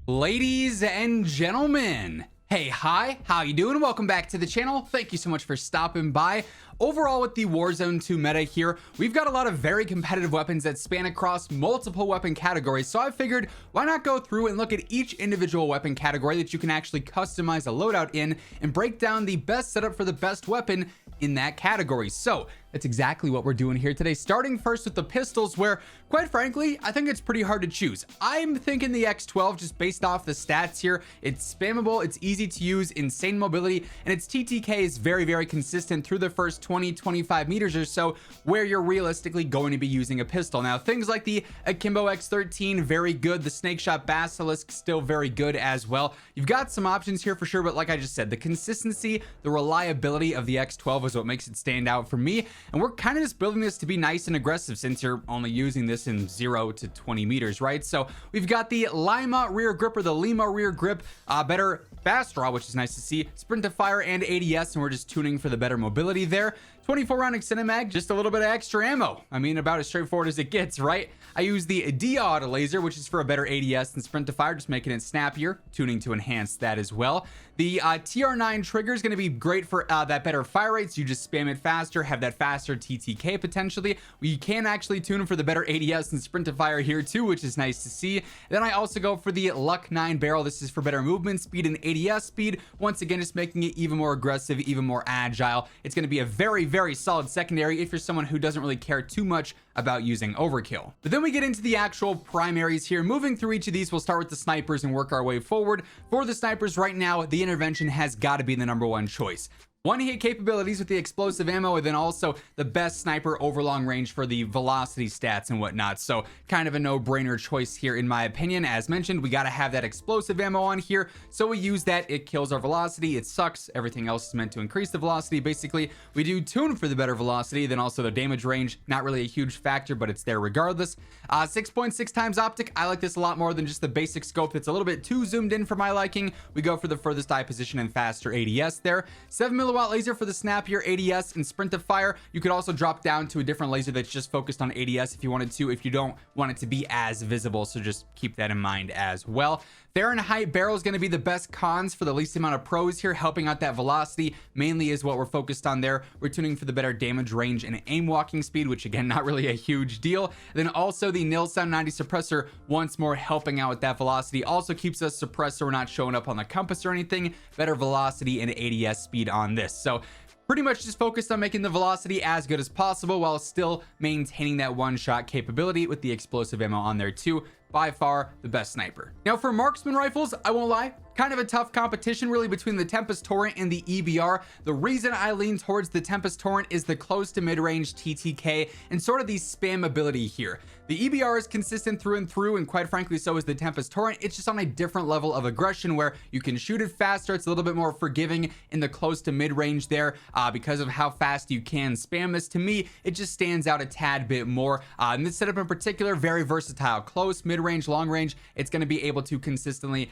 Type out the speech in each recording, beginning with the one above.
Ladies and gentlemen, hey, hi, how you doing? Welcome back to the channel. Thank you so much for stopping by. Overall, with the Warzone 2 meta here, we've got a lot of very competitive weapons that span across multiple weapon categories. So I figured, why not go through and look at each individual weapon category that you can actually customize a loadout in and break down the best setup for the best weapon in that category. So that's exactly what we're doing here today, starting first with the pistols, where quite frankly I think it's pretty hard to choose. I'm thinking the X12, just based off the stats here. It's spammable, it's easy to use, insane mobility, and its TTK is very consistent through the first 20-25 meters or so, where you're realistically going to be using a pistol. Now things like the Akimbo X13, very good. The Snake Shot Basilisk, still very good as well. You've got some options here for sure, but like I just said, the consistency, the reliability of the X12 is what makes it stand out for me. And we're kind of just building this to be nice and aggressive, since you're only using this in 0 to 20 meters, right? So we've got the Lima rear grip, or the Lima rear grip, better fast draw, which is nice to see, sprint to fire and ADS, and we're just tuning for the better mobility there. 24 round extended mag, just a little bit of extra ammo. I mean, about as straightforward as it gets, right? I use the Diode laser, which is for a better ADS and sprint to fire, just making it snappier, tuning to enhance that as well. The TR9 trigger is going to be great for that better fire rate, so you just spam it faster, have that faster TTK potentially. You can actually tune for the better ADS and sprint to fire here too, which is nice to see. Then I also go for the Luck 9 barrel. This is for better movement speed and ADS speed. Once again, just making it even more aggressive, even more agile. It's going to be a very solid secondary if you're someone who doesn't really care too much about using overkill. But then we get into the actual primaries here. Moving through each of these, we'll start with the snipers and work our way forward. For the snipers right now, the intervention has got to be the #1 choice. One-hit capabilities with the explosive ammo, and then also the best sniper over long range for the velocity stats and whatnot. So kind of a no-brainer choice here in my opinion. As mentioned, we got to have that explosive ammo on here, so we use that. It kills our velocity, it sucks. Everything else is meant to increase the velocity. Basically, we do tune for the better velocity, then also the damage range. Not really a huge factor, but it's there regardless. 6.6 times optic. I like this a lot more than just the basic scope. It's a little bit too zoomed in for my liking. We go for the furthest eye position and faster ADS there. 7 milliwatt laser for the snappier ADS and sprint to fire. You could also drop down to a different laser that's just focused on ADS if you wanted to, if you don't want it to be as visible, so just keep that in mind as well. Fahrenheit barrel is going to be the best cons for the least amount of pros here, helping out that velocity mainly is what we're focused on there. We're tuning for the better damage range and aim walking speed, which again, not really a huge deal. Then also the Nil Sound 90 suppressor, once more helping out with that velocity, also keeps us suppressed so we're not showing up on the compass or anything. Better velocity and ADS speed on this. So pretty much just focused on making the velocity as good as possible while still maintaining that one-shot capability with the explosive ammo on there too. By far the best sniper. Now for marksman rifles, I won't lie, kind of a tough competition really between the Tempest Torrent and the EBR. The reason I lean towards the Tempest Torrent is the close to mid-range TTK and sort of the spamability here. The EBR is consistent through and through, and quite frankly so is the Tempest Torrent. It's just on a different level of aggression where you can shoot it faster. It's a little bit more forgiving in the close to mid-range there because of how fast you can spam this. To me, it just stands out a tad bit more. In this setup in particular, very versatile. Close, mid-range, long range, it's going to be able to consistently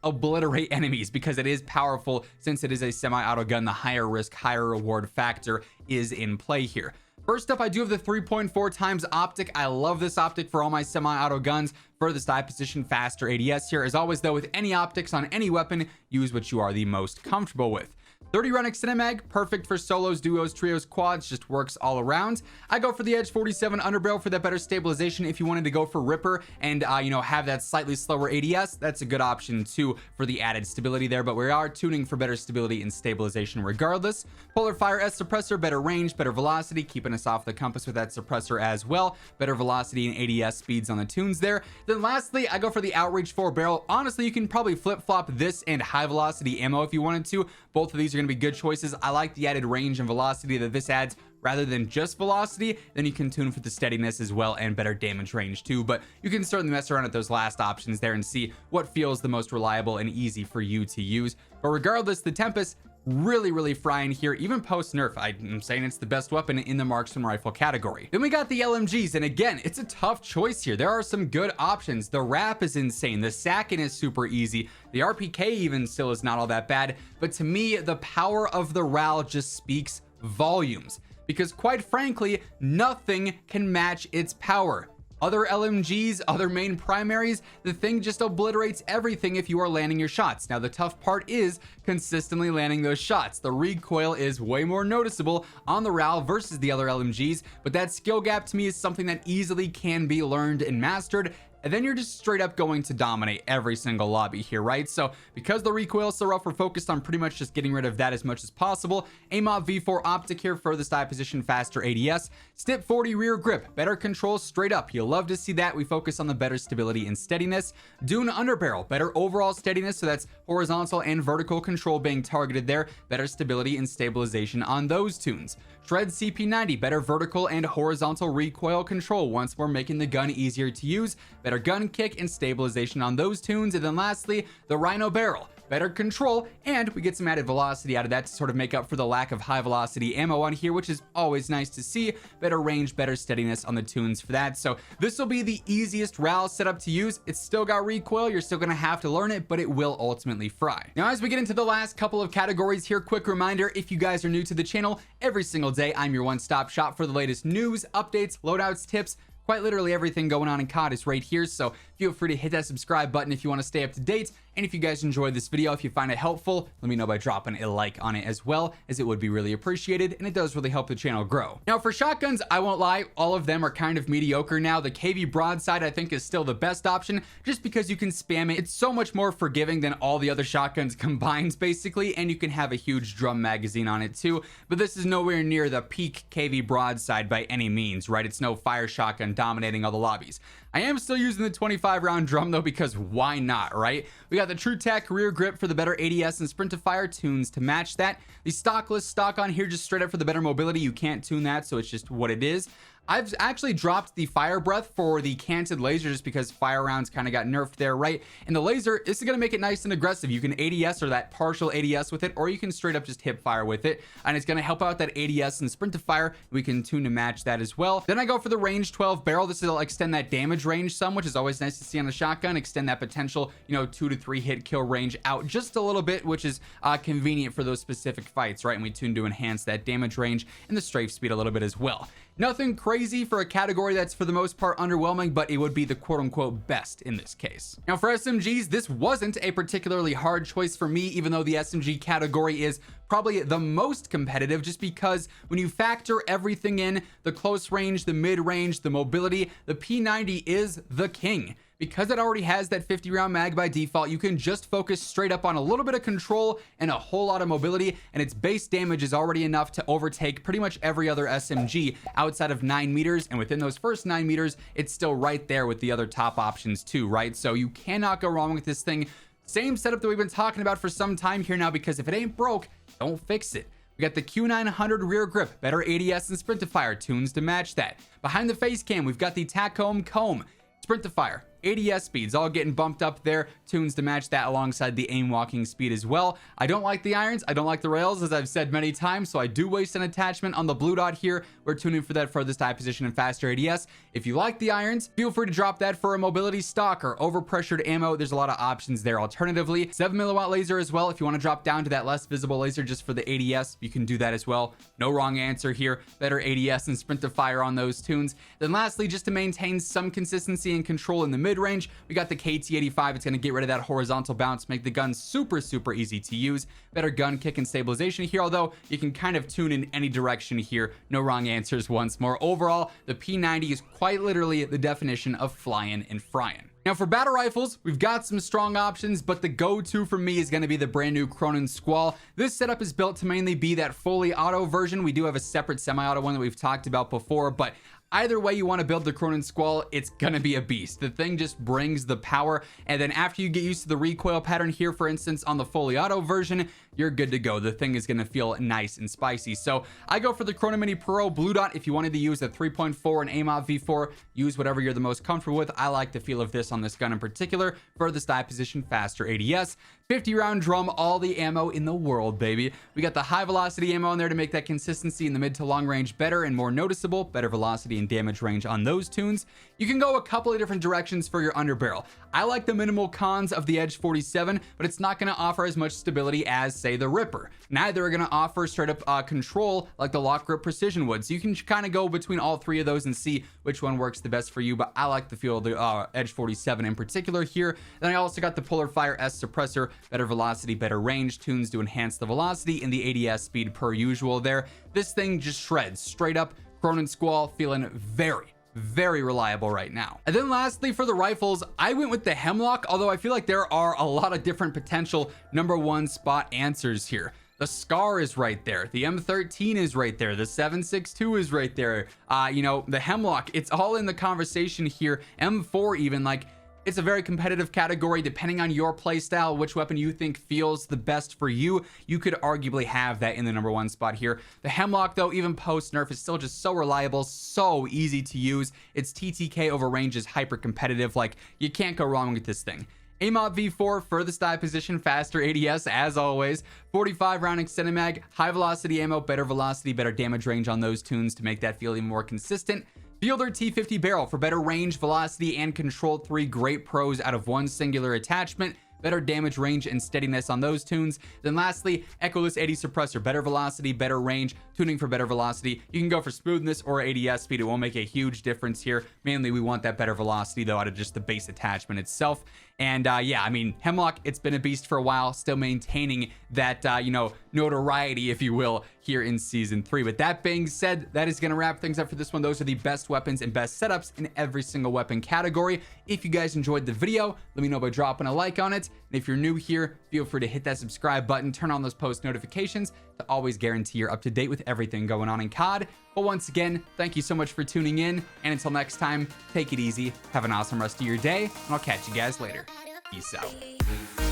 obliterate enemies because it is powerful. Since it is a semi-auto gun, the higher risk, higher reward factor is in play here. First up, I do have the 3.4 times optic. I love this optic for all my semi-auto guns. Furthest eye position, faster ADS here. As always though, with any optics on any weapon, use what you are the most comfortable with. 30 round extended mag, perfect for solos, duos, trios, quads, just works all around. I go for the Edge 47 underbarrel for that better stabilization. If you wanted to go for Ripper and have that slightly slower ADS, that's a good option too for the added stability there, but we are tuning for better stability and stabilization regardless. Polar Fire S suppressor, better range, better velocity, keeping us off the compass with that suppressor as well. Better velocity and ADS speeds on the tunes there. Then lastly, I go for the Outreach 4 barrel. Honestly, you can probably flip-flop this and high velocity ammo if you wanted to. Both of these are going to be good choices. I like the added range and velocity that this adds rather than just velocity. Then you can tune for the steadiness as well and better damage range too, but you can certainly mess around with those last options there and see what feels the most reliable and easy for you to use. But regardless, the Tempest really frying here, even post nerf. I'm saying it's the best weapon in the marksman rifle category. Then we got the LMGs, and again, it's a tough choice here. There are some good options. The wrap is insane, the Sakin is super easy, the RPK even still is not all that bad, but to me the power of the RAL just speaks volumes, because quite frankly nothing can match its power. other LMGs, other main primaries, the thing just obliterates everything if you are landing your shots. Now, the tough part is consistently landing those shots. The recoil is way more noticeable on the RAL versus the other LMGs, but that skill gap to me is something that easily can be learned and mastered. And then you're just straight up going to dominate every single lobby here, right? So because the recoil is so rough, we're focused on pretty much just getting rid of that as much as possible. AMOP V4 optic here, furthest eye position, faster ADS. Stip 40 rear grip, better control straight up. You'll love to see that. We focus on the better stability and steadiness. Dune underbarrel, better overall steadiness. So that's horizontal and vertical control being targeted there. Better stability and stabilization on those tunes. Shred CP90, better vertical and horizontal recoil control, once more making the gun easier to use. Better gun kick and stabilization on those tunes. And then lastly, the Rhino barrel, better control, and we get some added velocity out of that to sort of make up for the lack of high velocity ammo on here, which is always nice to see. Better range, better steadiness on the tunes for that. So this will be the easiest RAL setup to use. It's still got recoil, you're still gonna have to learn it, but it will ultimately fry. Now, as we get into the last couple of categories here, quick reminder, if you guys are new to the channel, every single day I'm your one-stop shop for the latest news, updates, loadouts, tips. Quite literally everything going on in COD is right here, so feel free to hit that subscribe button if you want to stay up to date. And if you guys enjoyed this video, if you find it helpful, let me know by dropping a like on it as well, as it would be really appreciated, and it does really help the channel grow. Now, for shotguns, I won't lie, all of them are kind of mediocre now. The KV broadside, I think, is still the best option, just because you can spam it. It's so much more forgiving than all the other shotguns combined, basically, and you can have a huge drum magazine on it too. But this is nowhere near the peak KV broadside by any means, right? It's no fire shotgun dominating all the lobbies. I am still using the 25 round drum though, because why not, right? We got the True Tech rear grip for the better ADS and sprint to fire tunes to match that. The stockless stock on here just straight up for the better mobility. You can't tune that, so it's just what it is. I've actually dropped the fire breath for the canted laser just because fire rounds kind of got nerfed there, right? And the laser, this is going to make it nice and aggressive. You can ADS or that partial ADS with it, or you can straight up just hip fire with it. And it's going to help out that ADS and sprint to fire. We can tune to match that as well. Then I go for the range 12 barrel. This will extend that damage range some, which is always nice to see on a shotgun. Extend that potential, 2 to 3 hit kill range out just a little bit, which is convenient for those specific fights, right? And we tune to enhance that damage range and the strafe speed a little bit as well. Nothing crazy for a category that's for the most part underwhelming, but it would be the quote-unquote best in this case. Now, for SMGs, this wasn't a particularly hard choice for me, even though the SMG category is probably the most competitive, just because when you factor everything in, the close range, the mid range, the mobility, the P90 is the king. Because it already has that 50 round mag by default, you can just focus straight up on a little bit of control and a whole lot of mobility, and its base damage is already enough to overtake pretty much every other SMG outside of 9 meters, and within those first 9 meters, it's still right there with the other top options too, right? So you cannot go wrong with this thing. Same setup that we've been talking about for some time here now, because if it ain't broke, don't fix it. We got the Q900 rear grip, better ADS and sprint to fire tunes to match that. Behind the face cam, we've got the Tacom comb, sprint to fire, ADS speeds all getting bumped up there, tunes to match that alongside the aim walking speed as well. I don't like the irons, I don't like the rails, as I've said many times, so I do waste an attachment on the blue dot here. We're tuning for that furthest eye position and faster ADS. If you like the irons, feel free to drop that for a mobility stock or overpressured ammo. There's a lot of options there. Alternatively, 7 milliwatt laser as well. If you want to drop down to that less visible laser just for the ADS, you can do that as well. No wrong answer here. Better ADS and sprint to fire on those tunes. Then lastly, just to maintain some consistency and control in the mid-range, we got the KT85. It's going to get rid of that horizontal bounce, make the gun super easy to use. Better gun kick and stabilization here, although you can kind of tune in any direction here. No wrong answers once more. Overall, the P90 is quite literally the definition of flying and frying. Now, for battle rifles, we've got some strong options, but the go-to for me is going to be the brand new Cronin Squall. This setup is built to mainly be that fully auto version. We do have a separate semi-auto one that we've talked about before, but either way you want to build the Cronin Squall, it's gonna be a beast. The thing just brings the power, and then after you get used to the recoil pattern here, for instance, on the fully auto version, you're good to go. The thing is gonna feel nice and spicy. So I go for the Cronin Mini Pro Blue Dot. If you wanted to use a 3.4 and AMOP V4, use whatever you're the most comfortable with. I like the feel of this on this gun in particular. Furthest eye position, faster ADS, 50 round drum, all the ammo in the world, baby. We got the high velocity ammo in there to make that consistency in the mid to long range better and more noticeable. Better velocity and damage range on those tunes. You can go a couple of different directions for your underbarrel. I like the minimal cons of the Edge 47, but it's not going to offer as much stability as, say, say, the Ripper. Neither are going to offer straight up control like the Lock Grip Precision would. So you can kind of go between all three of those and see which one works the best for you. But I like the feel of the Edge 47 in particular here. Then I also got the Polar Fire S suppressor, better velocity, better range, tunes to enhance the velocity, and the ADS speed per usual there. This thing just shreds straight up. Cronin Squall feeling very reliable right now. And then lastly, for the rifles, I went with the Hemlock, although I feel like there are a lot of different potential #1 spot answers here. The Scar is right there. The M13 is right there. The 7.62 is right there. You know, the Hemlock, it's all in the conversation here. M4 even, like, it's a very competitive category. Depending on your playstyle, which weapon you think feels the best for you, you could arguably have that in the #1 spot here. The Hemlock, though, even post nerf, is still just so reliable, so easy to use. Its TTK over range is hyper competitive. Like, you can't go wrong with this thing. AMOP V4, furthest eye position, faster ADS as always. 45 round extended mag, high velocity ammo, better velocity, better damage range on those tunes to make that feel even more consistent. Fielder T50 barrel for better range, velocity, and control. 3 great pros out of 1 singular attachment. Better damage range and steadiness on those tunes. Then lastly, Echoless 80 suppressor, better velocity, better range, tuning for better velocity. You can go for smoothness or ADS speed. It won't make a huge difference here. Mainly we want that better velocity though out of just the base attachment itself. And yeah, I mean, Hemlock, it's been a beast for a while, still maintaining that, you know, notoriety, if you will, here in Season 3. But that being said, that is going to wrap things up for this one. Those are the best weapons and best setups in every single weapon category. If you guys enjoyed the video, let me know by dropping a like on it. And if you're new here, feel free to hit that subscribe button, turn on those post notifications to always guarantee you're up to date with everything going on in COD. But once again, thank you so much for tuning in. And until next time, take it easy, have an awesome rest of your day, and I'll catch you guys later. Peace out.